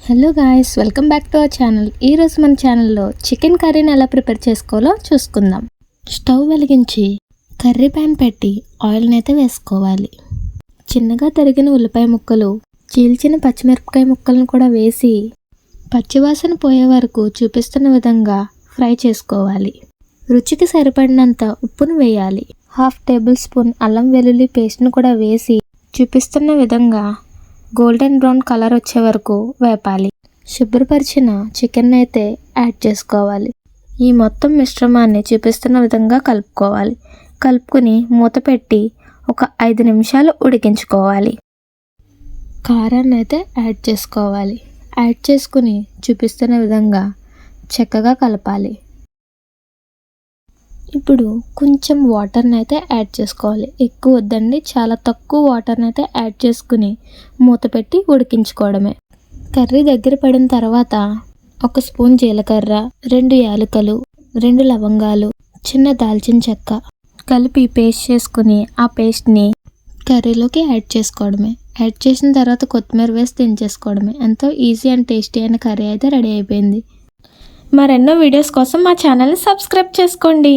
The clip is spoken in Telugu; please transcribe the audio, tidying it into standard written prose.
Hello guys, welcome back to our channel. ఈరోజు మన ఛానల్లో చికెన్ కర్రీని ఎలా ప్రిపేర్ చేసుకోవాలో చూసుకుందాం. స్టవ్ వెలిగించి కర్రీ ప్యాన్ పెట్టి ఆయిల్ని అయితే వేసుకోవాలి. చిన్నగా తరిగిన ఉల్లిపాయ ముక్కలు, చీల్చిన పచ్చిమిరపకాయ ముక్కలను కూడా వేసి పచ్చివాసన పోయే వరకు చూపిస్తున్న విధంగా ఫ్రై చేసుకోవాలి. రుచికి సరిపడినంత ఉప్పును వేయాలి. 1/2 టేబుల్ స్పూన్ అల్లం వెల్లుల్లి పేస్ట్ను కూడా వేసి చూపిస్తున్న విధంగా గోల్డెన్ బ్రౌన్ కలర్ వచ్చే వరకు వేపాలి. శుభ్రపరిచిన చికెన్ అయితే యాడ్ చేసుకోవాలి. ఈ మొత్తం మిశ్రమాన్ని చూపిస్తున్న విధంగా కలుపుకోవాలి. కలుపుకుని మూత పెట్టి ఒక 5 నిమిషాలు ఉడికించుకోవాలి. కారాన్ని అయితే యాడ్ చేసుకోవాలి. యాడ్ చేసుకుని చూపిస్తున్న విధంగా చక్కగా కలపాలి. ఇప్పుడు కొంచెం వాటర్ని అయితే యాడ్ చేసుకోవాలి. ఎక్కువ వద్దండి, చాలా తక్కువ వాటర్ని అయితే యాడ్ చేసుకుని మూత పెట్టి ఉడికించుకోవడమే. కర్రీ దగ్గర పడిన తర్వాత 1 స్పూన్ జీలకర్ర, 2 యాలకులు, 2 లవంగాలు, చిన్న దాల్చిన చెక్క కలిపి పేస్ట్ చేసుకుని ఆ పేస్ట్ని కర్రీలోకి యాడ్ చేసుకోవడమే. యాడ్ చేసిన తర్వాత కొత్తిమీర వేసి దించేసుకోవడమే. ఎంతో ఈజీ అండ్ టేస్టీ అయిన కర్రీ అయితే రెడీ అయిపోయింది. మరెన్నో వీడియోస్ కోసం మా ఛానల్ని సబ్స్క్రైబ్ చేసుకోండి.